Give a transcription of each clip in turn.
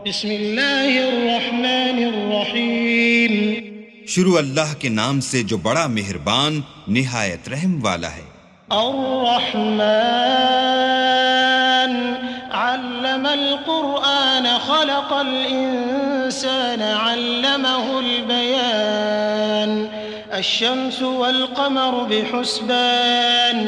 بسم اللہ الرحمن الرحیم. شروع اللہ کے نام سے جو بڑا مہربان نہایت رحم والا ہے. الرحمن علم القرآن خلق الإنسان علمه البيان الشمس والقمر بحسبان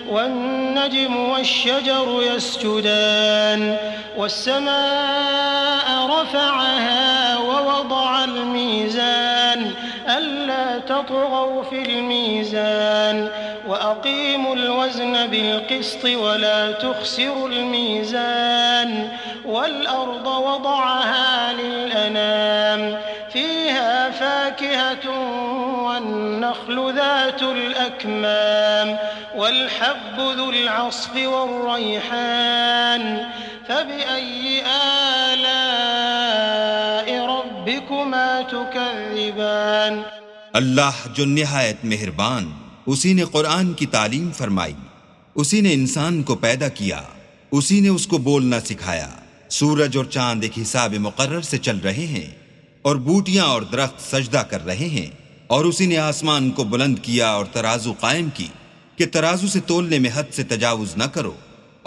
والنجم والشجر يسجدان والسماء رفعها ووضع الميزان ألا تطغوا في الميزان وأقيموا الوزن بالقسط ولا تخسروا الميزان والأرض وضعها للأنام فيها فاكهة والنخل ذات الأكمام والحب ذو العصف والريحان فبأي آلاء ربكما تكذبان. اللہ جو نہایت مہربان، اسی نے قرآن کی تعلیم فرمائی، اسی نے انسان کو پیدا کیا، اسی نے اس کو بولنا سکھایا. سورج اور چاند ایک حساب مقرر سے چل رہے ہیں اور بوٹیاں اور درخت سجدہ کر رہے ہیں، اور اسی نے آسمان کو بلند کیا اور ترازو قائم کی کہ ترازو سے تولنے میں حد سے تجاوز نہ کرو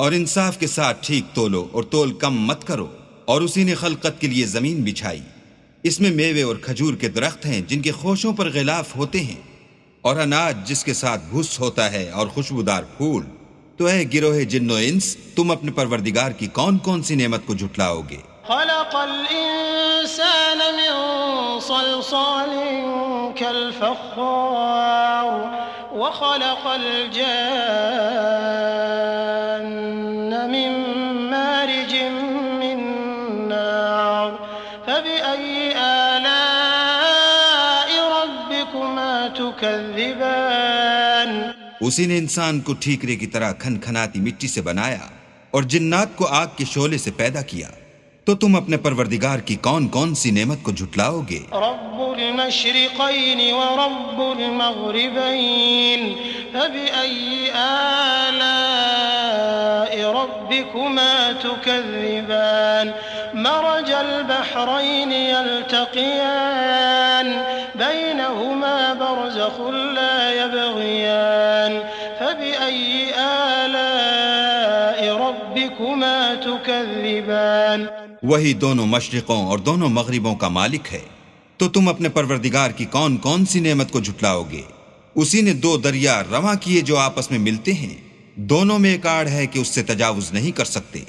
اور انصاف کے ساتھ ٹھیک تولو اور تول کم مت کرو. اور اسی نے خلقت کے لیے زمین بچھائی، اس میں میوے اور کھجور کے درخت ہیں جن کے خوشوں پر غلاف ہوتے ہیں، اور اناج جس کے ساتھ بھس ہوتا ہے اور خوشبودار پھول. تو اے گروہ جن و انس، تم اپنے پروردگار کی کون کون سی نعمت کو جھٹلاؤ گے؟ خلق الإنسان من صلصال كالفخار وخلق الجان من مارج من نار فبأي آلاء ربكما تكذبان. اسی نے انسان کو ٹھیکرے کی طرح کھن کھناتی مٹی سے بنایا اور جنات کو آگ کے شعلے سے پیدا کیا. تو تم اپنے پروردگار کی کون کون سی نعمت کو جھٹلاؤ گے؟ رب المشرقین ورب المغربین فبأي آلاء ربكما تكذبان. مرج البحرين يلتقيان بينهما برزخ لا يبغيان فبأي آلاء ربكما تكذبان. وہی دونوں مشرقوں اور دونوں مغربوں کا مالک ہے. تو تم اپنے پروردگار کی کون کون سی نعمت کو جھٹلاؤ گے؟ اسی نے دو دریا رواں کیے جو آپس میں ملتے ہیں، دونوں میں ایک آڑ ہے کہ اس سے تجاوز نہیں کر سکتے.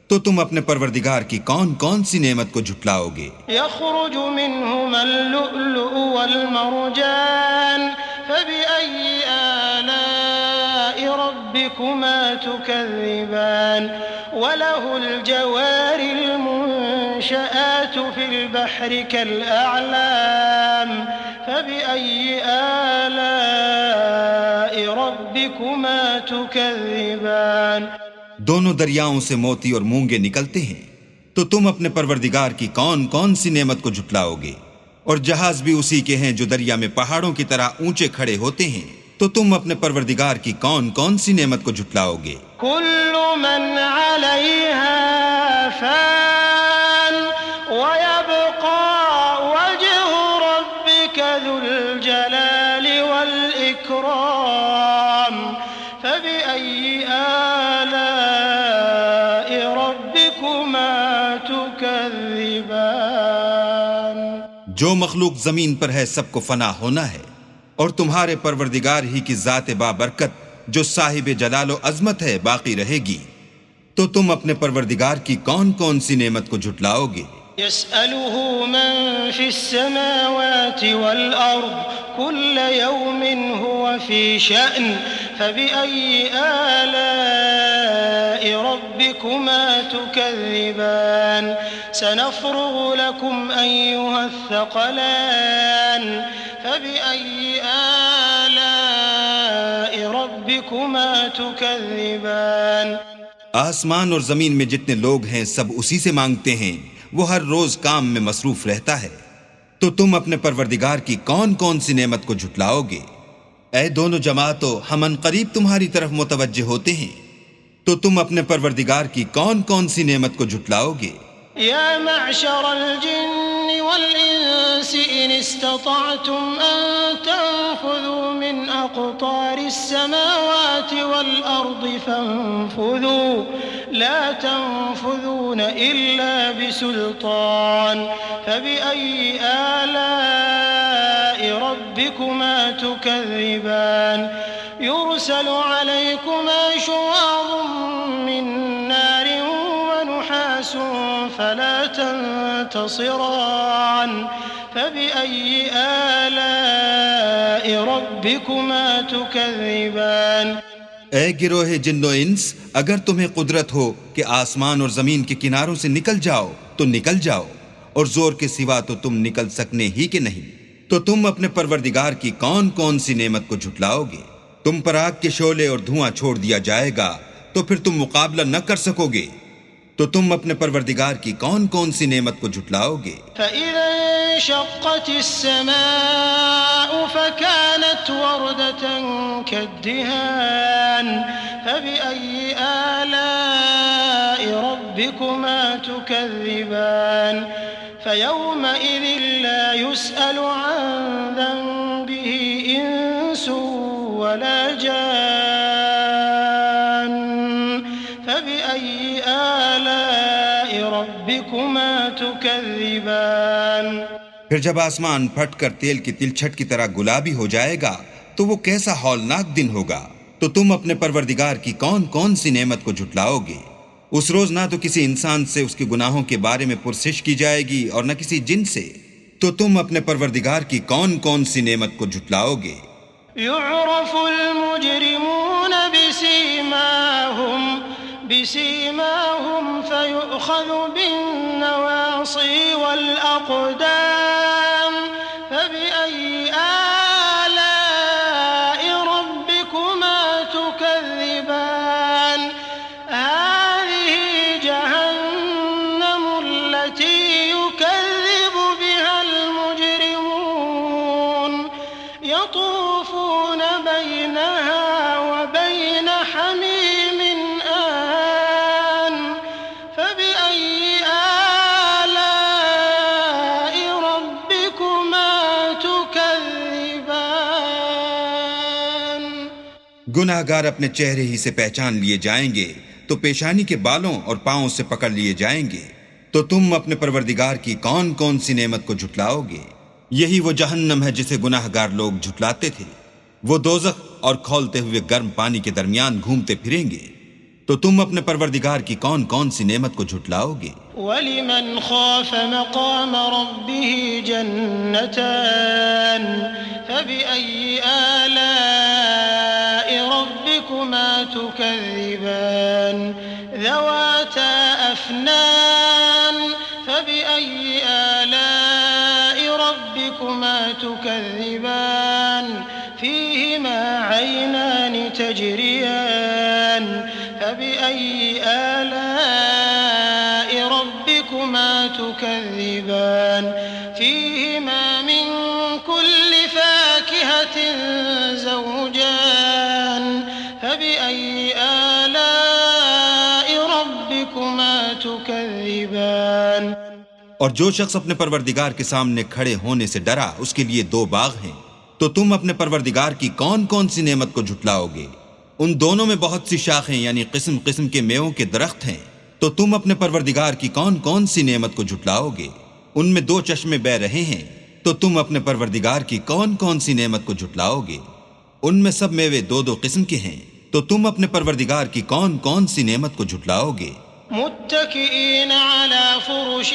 تو تم اپنے پروردگار کی کون کون سی نعمت کو جھٹلاؤ گے؟ يخرج منهما اللؤلؤ والمرجان فبأي آلاء ربكما تكذبان. وله الجوار المنشآت في البحر كالأعلام فبأي آلاء ربكما تكذبان. دونوں دریاؤں سے موتی اور مونگے نکلتے ہیں. تو تم اپنے پروردگار کی کون کون سی نعمت کو جھٹلاؤ گے؟ اور جہاز بھی اسی کے ہیں جو دریا میں پہاڑوں کی طرح اونچے کھڑے ہوتے ہیں. تو تم اپنے پروردگار کی کون کون سی نعمت کو جھٹلاؤ گے؟ كل من عليها فان ويبقى وجه ربك ذو الجلال والإكرام فبأي آلاء ربكما تكذبان. جو مخلوق زمین پر ہے سب کو فنا ہونا ہے، اور تمہارے پروردگار ہی کی ذات بابرکت جو صاحب جلال و عظمت ہے باقی رہے گی. تو تم اپنے پروردگار کی کون کون سی نعمت کو جھٹلاؤ گے؟ يسأله من في السماوات والأرض كل يوم هو في شأن فبأي آلاء ربكما تكذبان. سنفرغ لكم أيها الثقلان فبأي آلاء ربكما تكذبان. آسمان اور زمین میں جتنے لوگ ہیں سب اسی سے مانگتے ہیں، وہ ہر روز کام میں مصروف رہتا ہے. تو تم اپنے پروردگار کی کون کون سی نعمت کو جھٹلاؤ گے؟ اے دونوں جماعتوں، ہم ان قریب تمہاری طرف متوجہ ہوتے ہیں. تو تم اپنے پروردگار کی کون کون سی نعمت کو جھٹلاؤ گے؟ يا معشر الجن والإنس إن استطعتم أن تنفذوا من أقطار السماوات والأرض فانفذوا لا تنفذون إلا بسلطان فبأي آلاء ربكما تكذبان يرسل عليكما شواظ من نار ونحاس فلا تنتصران فبأي آلاء ربكما تكذبان اے گروہ جن و انس، اگر تمہیں قدرت ہو کہ آسمان اور زمین کے کناروں سے نکل جاؤ تو نکل جاؤ، اور زور کے سوا تو تم نکل سکنے ہی کہ نہیں، تو تم اپنے پروردگار کی کون کون سی نعمت کو جھٹلاؤ گے؟ تم پر آگ کے شعلے اور دھواں چھوڑ دیا جائے گا تو پھر تم مقابلہ نہ کر سکو گے، تو تم اپنے پروردگار کی کون کون سی نعمت کو جھٹلاؤ گے؟ فَإِذَا انشَقَّتِ السَّمَاءُ فَكَانَتْ وَرْدَةً كَالدِّهَانِ فَبِأَيِّ آلَاءِ رَبِّكُمَا تُكَذِّبَانِ فَيَوْمَئِذٍ لَا يُسْأَلُ عَنْ ذَنبِهِ إِنسٌ وَلَا جَانٌّ فَبِأَيِّ آلاء ربكما تكذبان پھر جب آسمان پھٹ کر تیل کی تلچھٹ کی طرح گلابی ہو جائے گا تو وہ کیسا ہولناک دن ہوگا، تو تم اپنے پروردگار کی کون کون سی نعمت کو جھٹلاؤ گے؟ اس روز نہ تو کسی انسان سے اس کے گناہوں کے بارے میں پرسش کی جائے گی اور نہ کسی جن سے، تو تم اپنے پروردگار کی کون کون سی نعمت کو جھٹلاؤ گے؟ يعرف المجرمون بسيماهم فيؤخذ بالنواصي والأقدام فبأي آلاء ربكما تكذبان هذه جهنم التي يكذب بها المجرمون يطوفون بينها وبين حميم آن فبأي آلاء ربكما تكذبان گناہ گار اپنے چہرے ہی سے پہچان لیے جائیں گے تو پیشانی کے بالوں اور پاؤں سے پکڑ لیے جائیں گے، تو تم اپنے پروردگار کی کون کون سی نعمت کو جھٹلاؤ گے؟ یہی وہ جہنم ہے جسے گناہ گار لوگ جھٹلاتے تھے، وہ دوزخ اور کھولتے ہوئے گرم پانی کے درمیان گھومتے پھریں گے، تو تم اپنے پروردگار کی کون کون سی نعمت کو جھٹلاؤ گے؟ وَلِمَنْ خَافَ مَقَامَ رَبِّهِ جَنَّتَانِ فَبِأَيِّ آلَاءِ رَبِّكُمَا تُكَذِّبَانِ ذَوَاتَا أَفْنَانٍ فَبِأَيِّ آلَاءِ رَبِّكُمَا تُكَذِّبَانِ فِيهِمَا عَيْنَانِ تَجْرِيَانِ فَبِأَيِّ آلَاءِ رَبِّكُمَا تُكَذِّبَانِ فِيهِمَا مِن كُلِّ فَاكِهَةٍ زَوْجَانِ فَبِأَيِّ آلَاءِ رَبِّكُمَا تُكَذِّبَانِ اور جو شخص اپنے پروردگار کے سامنے کھڑے ہونے سے ڈرا، اس کے لیے دو باغ ہیں، تو تم اپنے پروردگار کی کون کون سی نعمت کو جھٹلاؤ گے؟ ان دونوں میں بہت سی شاخیں یعنی قسم قسم کے میووں کے درخت ہیں، تو تم اپنے پروردگار کی کون کون سی نعمت کو جھٹلاؤ گے؟ ان میں دو چشمے بہ رہے ہیں، تو تم اپنے پروردگار کی کون کون سی نعمت کو جھٹلاؤ گے؟ ان میں سب میوے دو دو قسم کے ہیں، تو تم اپنے پروردگار کی کون کون سی نعمت کو جھٹلاؤ گے؟ متكئين على فرش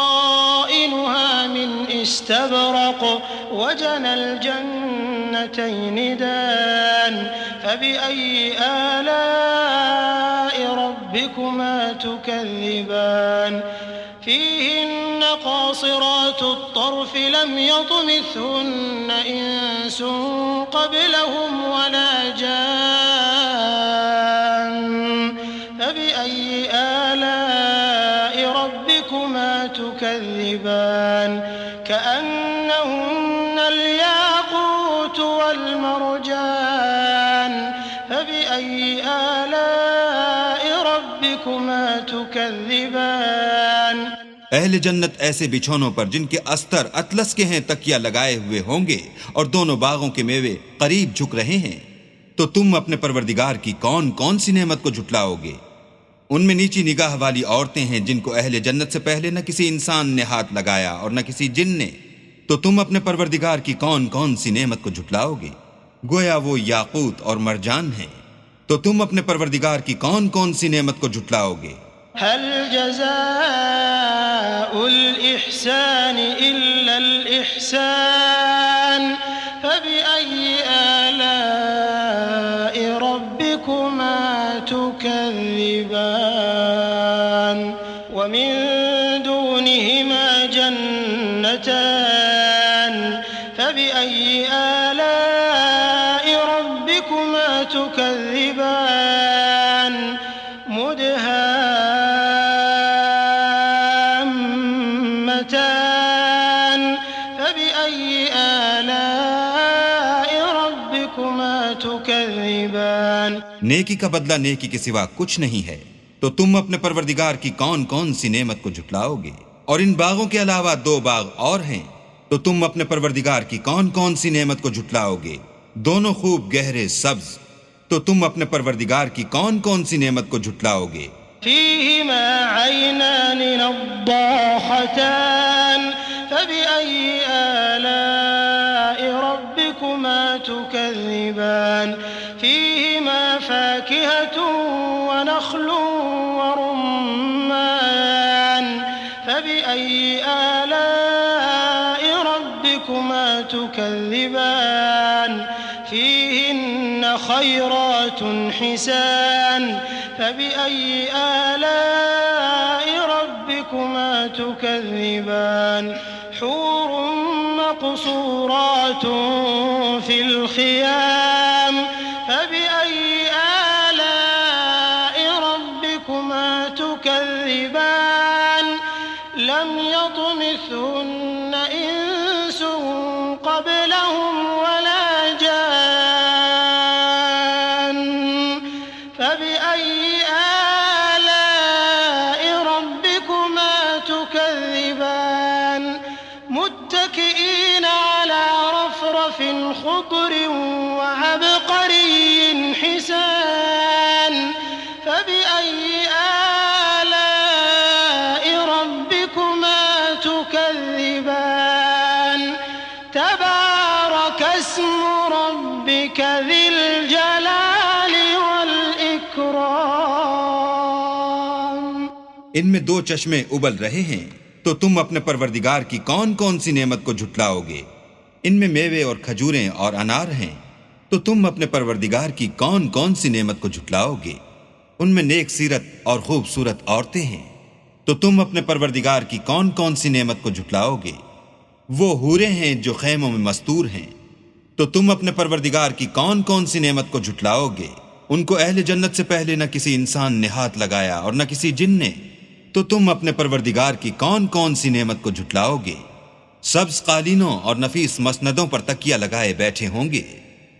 بطائنها من استبرق وجنى الجنتين دان فبأي آلاء ربكما تكذبان فيهن قاصرات الطرف لم يطمثهن إنس قبلهم ولا جان فبأي آلاء ربكما تكذبان كأنهن الياقوت والمرجان فبأي آلاء ربكما ربكما تكذبان اہل جنت ایسے بچھونوں پر جن کے استر اطلس کے ہیں تکیہ لگائے ہوئے ہوں گے اور دونوں باغوں کے میوے قریب جھک رہے ہیں، تو تم اپنے پروردگار کی کون کون سی نعمت کو جھٹلاؤ گے؟ ان میں نیچی نگاہ والی عورتیں ہیں جن کو اہل جنت سے پہلے نہ کسی انسان نے ہاتھ لگایا اور نہ کسی جن نے، تو تم اپنے پروردگار کی کون کون سی نعمت کو جھٹلاؤ گے؟ گویا وہ یاقوت اور مرجان ہیں، تو تم اپنے پروردگار کی کون کون سی نعمت کو جھٹلاؤ گے؟ هل جزاء الإحسان إلا الإحسان فبأي آلاء ربكما تكذبان ومن دونهما جنتان فبأي آلاء ربكما تكذبان مدهامتان فبأي آلاء ربكما تكذبان نیکی کا بدلہ نیکی کے سوا کچھ نہیں ہے، تو تم اپنے پروردگار کی کون کون سی نعمت کو جھٹلاؤ گے؟ اور ان باغوں کے علاوہ 2 باغ اور ہیں، تو تم اپنے پروردگار کی کون کون سی نعمت کو جھٹلاؤ گے؟ دونوں خوب گہرے سبز، تو تم اپنے پروردگار کی کون کون سی نعمت کو جھٹلاؤ گے؟ فيهما عينان نضاحتان فبأي آلاء ربكما تكذبان فيهما فاكهة ونخل ورمان فبأي آلاء ربكما تكذبان فيهن خيرات حسان فبأي آلاء ربكما تكذبان حور مقصورات في الخيام فبأي آلاء ربكما تكذبان لم يطمثهن إنس قبلهم ولا جان فبأي آلاء ربكما تكذبان متكئين على رفرف خضر وعبقري حسان فبأي آلاء ربكما تكذبان تبارك اسم ربك ذي الجلال والإكرام ان میں 2 چشمے ابل رہے ہیں، تو تم اپنے پروردگار کی کون کون سی نعمت کو جھٹلاؤ گے؟ ان میں میوے اور کھجوریں اور انار ہیں، تو تم اپنے پروردگار کی کون کون سی نعمت کو جھٹلاؤ گے؟ ان میں نیک سیرت اور خوبصورت عورتیں ہیں، تو تم اپنے پروردگار کی کون کون سی نعمت کو جھٹلاؤ گے؟ وہ حوریں ہیں جو خیموں میں مستور ہیں، تو تم اپنے پروردگار کی کون کون سی نعمت کو جھٹلاؤ گے؟ ان کو اہل جنت سے پہلے نہ کسی انسان نے ہاتھ لگایا اور نہ کسی جن نے، تو تم اپنے پروردگار کی کون کون سی نعمت کو جھٹلاؤ گے؟ سبز قالینوں اور نفیس مسندوں پر تکیہ لگائے بیٹھے ہوں گے،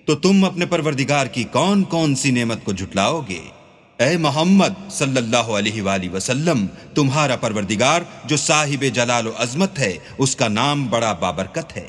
تو تم اپنے پروردگار کی کون کون سی نعمت کو جھٹلاؤ گے؟ اے محمد صلی اللہ علیہ وآلہ وسلم، تمہارا پروردگار جو صاحب جلال و عظمت ہے، اس کا نام بڑا بابرکت ہے۔